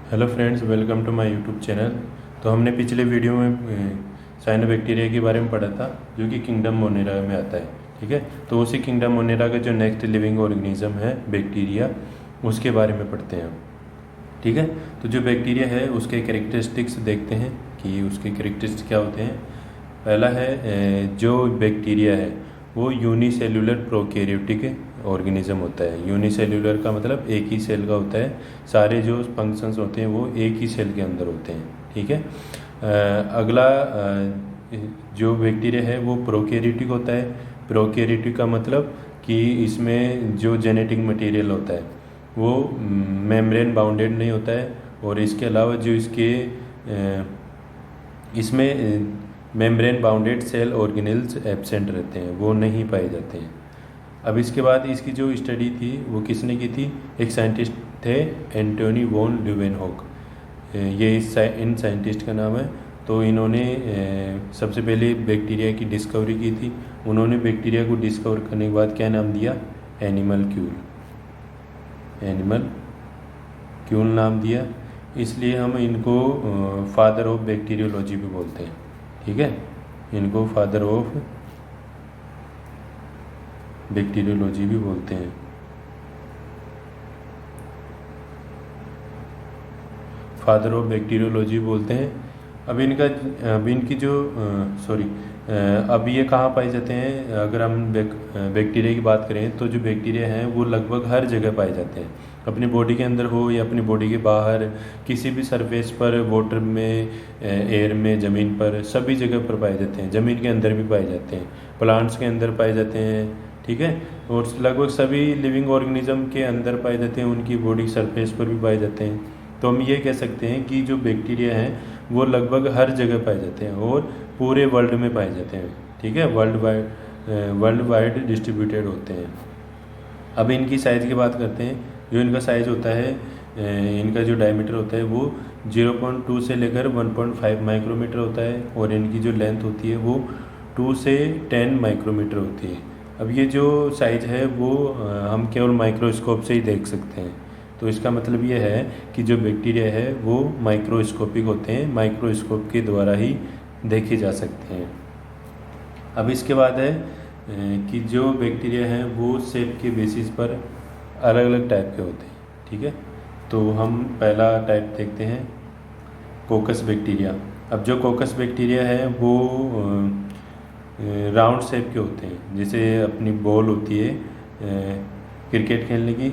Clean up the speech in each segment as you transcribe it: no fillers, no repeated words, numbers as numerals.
Hello friends, welcome to my YouTube channel. तो हमने पिछले वीडियो में साइनोबैक्टीरिया के बारे में पढ़ा था, जो कि किंगडम मोनेरा में आता है। ठीक है, तो उसी किंगडम मोनेरा का जो नेक्स्ट लिविंग ऑर्गेनिज्म है बैक्टीरिया, उसके बारे में पढ़ते हैं हम। ठीक है, तो जो बैक्टीरिया है उसके कैरेक्टरिस्टिक्स देखते हैं कि उसके कैरेक्टरिस्टिक्स क्या होते हैं। पहला है, जो बैक्टीरिया है वो यूनिसेल्युलर प्रोकैरियोटिक ऑर्गेनिज्म होता है। यूनिसेल्युलर का मतलब एक ही सेल का होता है, सारे जो फंक्शंस होते हैं वो एक ही सेल के अंदर होते हैं। ठीक है, अगला जो बैक्टीरिया है वो प्रोकैरियोटिक होता है। प्रोकैरियोटिक का मतलब कि इसमें जो जेनेटिक मटेरियल होता है वो मेम्ब्रेन बाउंडेड नहीं होता है, और इसके अलावा जो इसमें membrane bounded cell organelles absent रहते हैं, वो नहीं पाए जाते हैं। अब इसके बाद इसकी जो स्टडी थी वो किसने की थी, एक साइंटिस्ट थे एंटोनी वॉन ल्यूवेनहॉक। ये इन साइंटिस्ट का नाम है। तो इन्होंने सबसे पहले बैक्टीरिया की डिस्कवरी की थी। उन्होंने बैक्टीरिया को डिस्कवर करने के बाद क्या नाम दिया, एनिमल क्यूल नाम दिया। इसलिए हम इनको फादर ऑफ बैक्टीरियोलॉजी भी बोलते हैं। ठीक है, इनको फादर ऑफ बैक्टीरियोलॉजी भी बोलते हैं। फादर ऑफ बैक्टीरियोलॉजी बोलते हैं। अब इनकी जो सॉरी अब ये कहाँ पाए जाते हैं, अगर हम बैक्टीरिया की बात करें तो जो बैक्टीरिया हैं वो लगभग हर जगह पाए जाते हैं। अपनी बॉडी के अंदर हो या अपनी बॉडी के बाहर, किसी भी सरफेस पर, वाटर में, एयर में, ज़मीन पर, सभी जगह पर पाए जाते हैं। ज़मीन के अंदर भी पाए जाते हैं, प्लांट्स के अंदर पाए जाते हैं। ठीक है, और लगभग सभी लिविंग ऑर्गेनिज्म के अंदर पाए जाते हैं, उनकी बॉडी सरफेस पर भी पाए जाते हैं। तो हम ये कह सकते हैं कि जो बैक्टीरिया हैं वो लगभग हर जगह पाए जाते हैं और पूरे वर्ल्ड में पाए जाते हैं। ठीक है, वर्ल्ड वाइड डिस्ट्रीब्यूटेड होते हैं। अब इनकी साइज़ की बात करते हैं। जो इनका साइज़ होता है, इनका जो डायमीटर होता है वो 0.2 से लेकर 1.5 माइक्रोमीटर होता है, और इनकी जो लेंथ होती है वो 2 से 10 माइक्रोमीटर होती है। अब ये जो साइज़ है वो हम केवल माइक्रोस्कोप से ही देख सकते हैं। तो इसका मतलब ये है कि जो बैक्टीरिया है वो माइक्रोस्कोपिक होते हैं, माइक्रोस्कोप के द्वारा ही देखे जा सकते हैं। अब इसके बाद है कि जो बैक्टीरिया हैं वो शेप के बेसिस पर अलग अलग टाइप के होते हैं। ठीक है, तो हम पहला टाइप देखते हैं, कोकस बैक्टीरिया। अब जो कोकस बैक्टीरिया है वो राउंड शेप के होते हैं, जैसे अपनी बॉल होती है क्रिकेट खेलने की,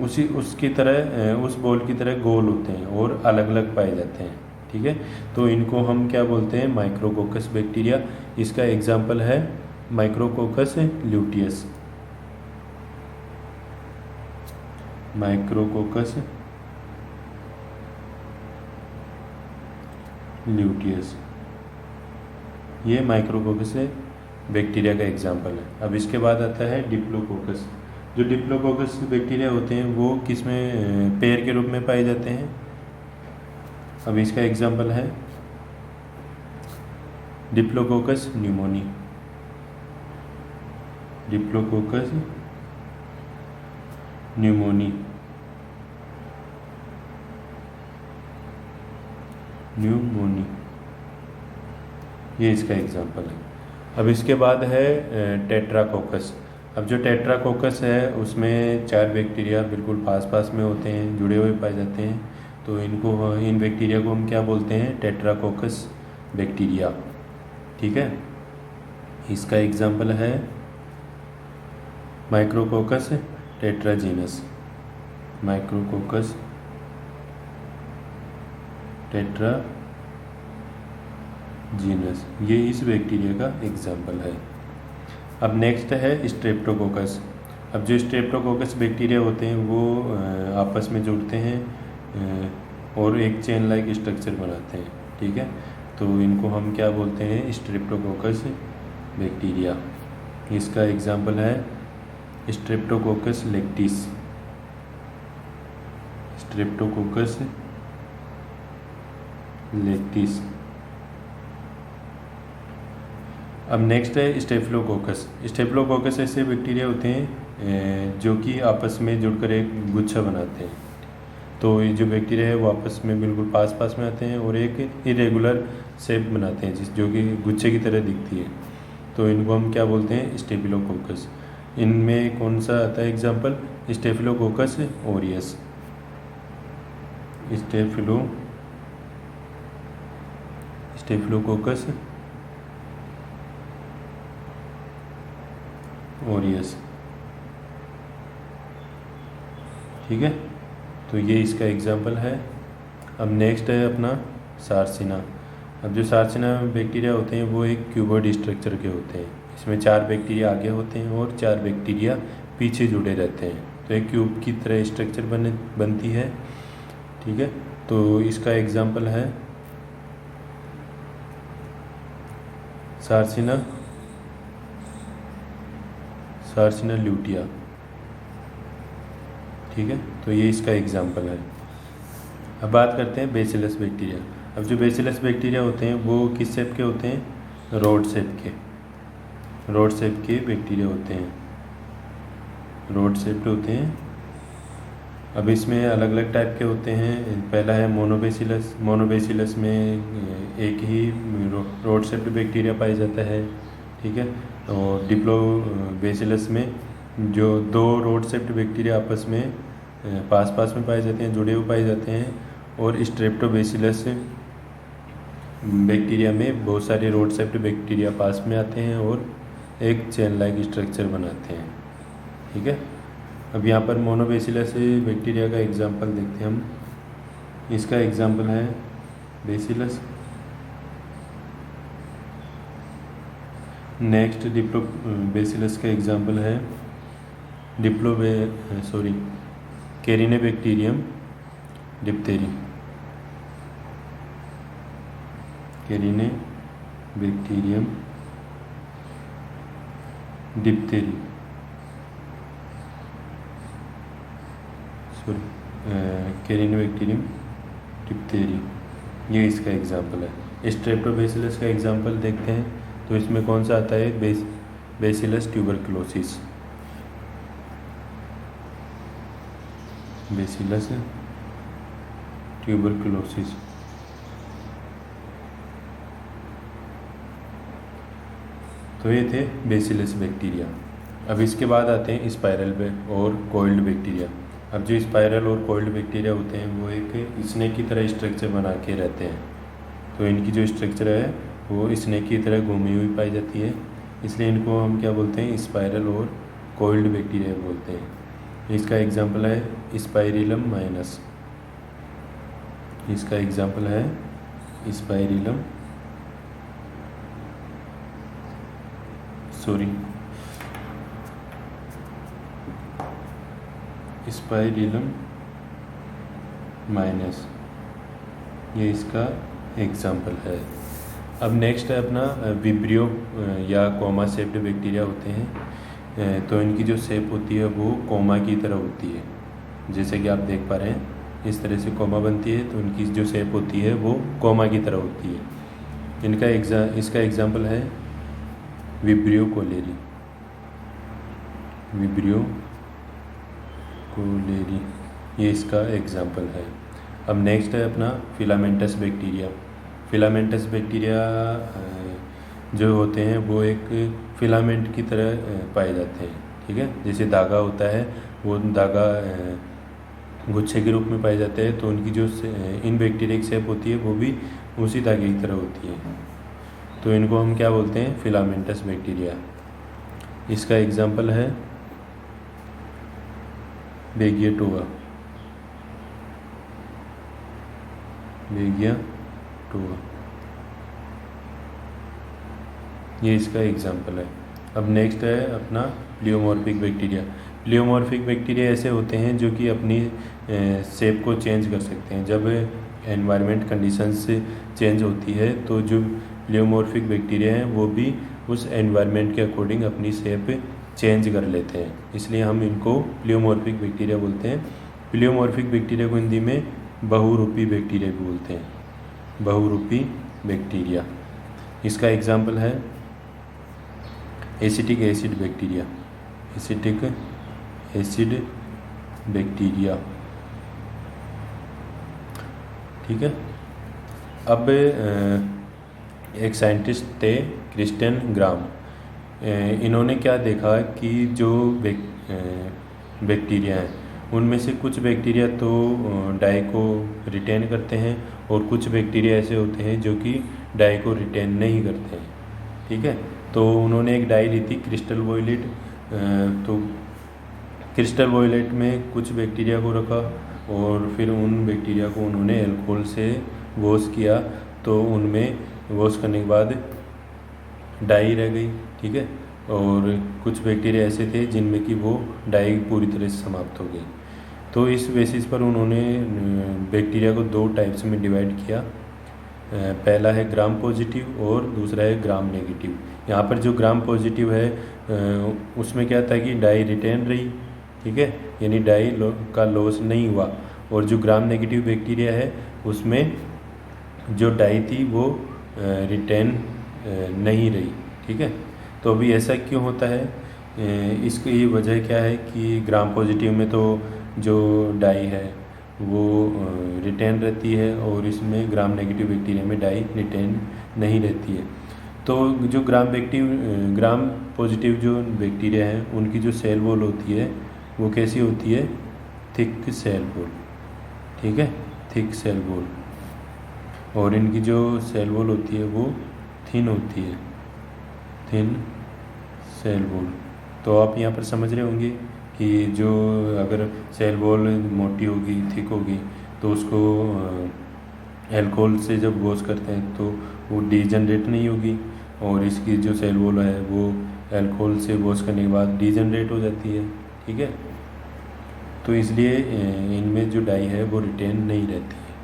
उसकी तरह, उस बॉल की तरह गोल होते हैं और अलग अलग पाए जाते हैं। ठीक है, तो इनको हम क्या बोलते हैं, माइक्रोकोकस बैक्टीरिया। इसका एग्जाम्पल है माइक्रोकोकस ल्यूटियस। माइक्रोकोकस ल्यूटियस, ये माइक्रोकोकस बैक्टीरिया का एग्जाम्पल है। अब इसके बाद आता है डिप्लोकोकस। जो डिप्लोकोकस बैक्टीरिया होते हैं वो किस में, पेयर के रूप में पाए जाते हैं। अब इसका एग्जाम्पल है डिप्लोकोकस न्यूमोनी। डिप्लोकोकस न्यूमोनी, ये इसका एग्जाम्पल है। अब इसके बाद है टेट्राकोकस। अब जो टेट्राकोकस है उसमें 4 बैक्टीरिया बिल्कुल पास पास में होते हैं, जुड़े हुए पाए जाते हैं। तो इन बैक्टीरिया को हम क्या बोलते हैं, टेट्राकोकस बैक्टीरिया। ठीक है, इसका एग्जाम्पल है माइक्रोकोकस टेट्राजीनस। माइक्रोकोकस टेट्राजीनस, ये इस बैक्टीरिया का एग्जाम्पल है। अब नेक्स्ट है स्ट्रेप्टोकोकस। अब जो स्ट्रेप्टोकोकस बैक्टीरिया होते हैं वो आपस में जुड़ते हैं और एक चेन लाइक स्ट्रक्चर बनाते हैं। ठीक है, तो इनको हम क्या बोलते हैं, स्ट्रेप्टोकोकस बैक्टीरिया। इसका एग्जाम्पल है स्ट्रेप्टोकोकस लेक्टिस। स्ट्रेप्टोकोकस लेक्टिस। अब नेक्स्ट है स्टेफिलोकोकस। स्टेफिलोकोकस ऐसे बैक्टीरिया होते हैं जो कि आपस में जुड़कर एक गुच्छा बनाते हैं। तो ये जो बैक्टीरिया है वो आपस में बिल्कुल पास पास में आते हैं और एक इरेगुलर शेप बनाते हैं जो कि गुच्छे की तरह दिखती है। तो इनको हम क्या बोलते हैं, स्टेफिलोकोकस। इनमें कौन सा आता है example, staphylococcus Orius, staphylococcus Orius. ठीक है, तो ये इसका एग्जाम्पल है। अब नेक्स्ट है अपना सार्सिना। अब जो सार्सिना बैक्टीरिया होते हैं वो एक क्यूबॉइड स्ट्रक्चर के होते हैं। इसमें 4 बैक्टीरिया आगे होते हैं और 4 बैक्टीरिया पीछे जुड़े रहते हैं, तो एक क्यूब की तरह स्ट्रक्चर बनती है। ठीक है, तो इसका एग्जाम्पल है सार्सिना ल्यूटिया। ठीक है, तो ये इसका एग्जाम्पल है। अब बात करते हैं बेसिलस बैक्टीरिया। अब जो बेसिलस बैक्टीरिया होते हैं वो किस शेप के होते हैं, रोड शेप के बैक्टीरिया होते हैं, रोड शेप्ड होते हैं। अब इसमें अलग अलग टाइप के होते हैं। पहला है मोनोबेसिलस में एक ही रोड शेप्ड बैक्टीरिया पाया जाता है। ठीक है, और डिप्लोबेसिलस में जो 2 रोड शेप्ड बैक्टीरिया आपस में पास पास में पाए जाते हैं, जुड़े हुए पाए जाते हैं। और स्ट्रेप्टोबेसिलस बैक्टीरिया में बहुत सारे रोड शेप्ड बैक्टीरिया पास में आते हैं और एक चेन लाइक स्ट्रक्चर बनाते हैं। ठीक है, अब यहाँ पर मोनोबेसिलस बैक्टीरिया का एग्जांपल देखते हैं हम। इसका एग्जांपल है बेसिलस। नेक्स्ट डिप्लोबेसिलस का एग्जांपल है कैरिनेबैक्टीरियम डिप्थेरी। कैरिनेबैक्टीरियम डिप्थेरी, कैरिनेबैक्टीरियम डिप्थेरी, ये इसका एग्जांपल है। स्ट्रेप्टोबेसिलस का एग्जांपल देखते हैं, तो इसमें कौन सा आता है, बेसिलस ट्यूबरकुलोसिस। Bacillus tuberculosis. तो ये थे बेसिलस बैक्टीरिया। अब इसके बाद आते हैं स्पाइरल और कोइल्ड बैक्टीरिया। अब जो स्पाइरल और कोइल्ड बैक्टीरिया होते हैं वो एक स्नेक की तरह स्ट्रक्चर बना के रहते हैं। तो इनकी जो स्ट्रक्चर है वो स्नेक की तरह घूमी हुई पाई जाती है, इसलिए इनको हम क्या बोलते हैं, स्पाइरल और कोइल्ड बैक्टीरिया बोलते हैं। इसका एग्जाम्पल है स्पाइरिलम माइनस। इसका एग्जाम्पल है स्पाइरिलम माइनस, ये इसका एग्जाम्पल है। अब नेक्स्ट है अपना विब्रियो या कोमा शेप्ड बैक्टीरिया होते हैं। तो इनकी जो शेप होती है वो कोमा की तरह होती है, जैसे कि आप देख पा रहे हैं इस तरह से कोमा बनती है, तो इनकी जो शेप होती है वो कोमा की तरह होती है। इसका एग्जाम्पल है विब्रियो कोलेरी। ये इसका एग्जाम्पल है। अब नेक्स्ट है अपना फिलामेंटस बैक्टीरिया। फिलामेंटस बैक्टीरिया जो होते हैं वो एक फिलामेंट की तरह पाए जाते हैं। ठीक है, जैसे धागा होता है वो धागा गुच्छे के रूप में पाए जाते हैं, तो उनकी जो इन बैक्टीरिया की शेप होती है वो भी उसी धागे की तरह होती है। तो इनको हम क्या बोलते हैं, फिलामेंटस बैक्टीरिया। इसका एग्जाम्पल है बेगियाटोआ। ये इसका एग्जाम्पल है। अब नेक्स्ट है अपना प्लियोमॉर्फिक बैक्टीरिया। प्लियोमॉर्फिक बैक्टीरिया ऐसे होते हैं जो कि अपनी शेप को चेंज कर सकते हैं। जब एनवायरनमेंट कंडीशंस चेंज होती है तो जो प्लियोमॉर्फिक बैक्टीरिया हैं वो भी उस एनवायरनमेंट के अकॉर्डिंग अपनी शेप चेंज कर लेते हैं, इसलिए हम इनको प्लियोमॉर्फिक बैक्टीरिया बोलते हैं। प्लियोमॉर्फिक बैक्टीरिया को हिंदी में बहुरूपी बैक्टीरिया भी बोलते हैं, बहुरूपी बैक्टीरिया। इसका एग्जाम्पल है एसिटिक एसिड बैक्टीरिया। ठीक है। अब एक साइंटिस्ट थे क्रिस्टियन ग्राम। इन्होंने क्या देखा कि जो बैक्टीरिया हैं उनमें से कुछ बैक्टीरिया तो डाई को रिटेन करते हैं और कुछ बैक्टीरिया ऐसे होते हैं जो कि डाई को रिटेन नहीं करते हैं। ठीक है। तो उन्होंने एक डाई ली थी क्रिस्टल वॉयलेट। तो क्रिस्टल वॉयलेट में कुछ बैक्टीरिया को रखा और फिर उन बैक्टीरिया को उन्होंने अल्कोहल से वॉश किया, तो उनमें वॉश करने के बाद डाई रह गई। ठीक है। और कुछ बैक्टीरिया ऐसे थे जिनमें कि वो डाई पूरी तरह से समाप्त हो गई। तो इस बेसिस पर उन्होंने बैक्टीरिया को 2 टाइप्स में डिवाइड किया। पहला है ग्राम पॉजिटिव और दूसरा है ग्राम नेगेटिव। यहाँ पर जो ग्राम पॉजिटिव है उसमें क्या था कि डाई रिटेन रही। ठीक है, यानी डाई का लॉस नहीं हुआ। और जो ग्राम नेगेटिव बैक्टीरिया है उसमें जो डाई थी वो रिटेन नहीं रही। ठीक है। तो अभी ऐसा क्यों होता है? इसकी वजह क्या है कि ग्राम पॉजिटिव में तो जो डाई है वो रिटेन रहती है और इसमें ग्राम नेगेटिव बैक्टीरिया में डाई रिटेन नहीं रहती है। तो जो ग्राम पॉजिटिव जो बैक्टीरिया हैं उनकी जो सेल वॉल होती है वो कैसी होती है? Thick cell wall. ठीक है, थिक सेल वॉल। और इनकी जो सेल वॉल होती है वो थिन होती है, थिन सेल वॉल। तो आप यहाँ पर समझ रहे होंगे कि जो अगर सेल वॉल मोटी होगी, थिक होगी, तो उसको अल्कोहल से जब वॉश करते हैं तो वो डीजनरेट नहीं होगी। और इसकी जो सेल वॉल है वो अल्कोहल से वॉश करने के बाद डीजनरेट हो जाती है। ठीक है। तो इसलिए इनमें जो डाई है वो रिटेन नहीं रहती है।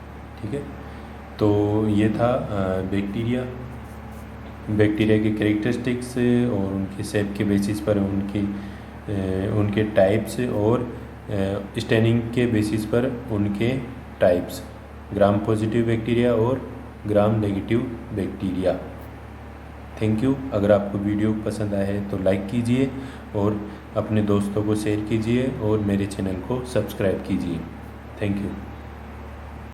ठीक है। तो ये था बैक्टीरिया के कैरेक्टरिस्टिक्स और उनके शेप के बेसिस पर उनके टाइप्स और स्टेनिंग के बेसिस पर उनके टाइप्स, ग्राम पॉजिटिव बैक्टीरिया और gram negative bacteria. Thank you. अगर आपको वीडियो पसंद आया है तो लाइक कीजिए और अपने दोस्तों को शेयर कीजिए और मेरे चैनल को सब्सक्राइब कीजिए। Thank you.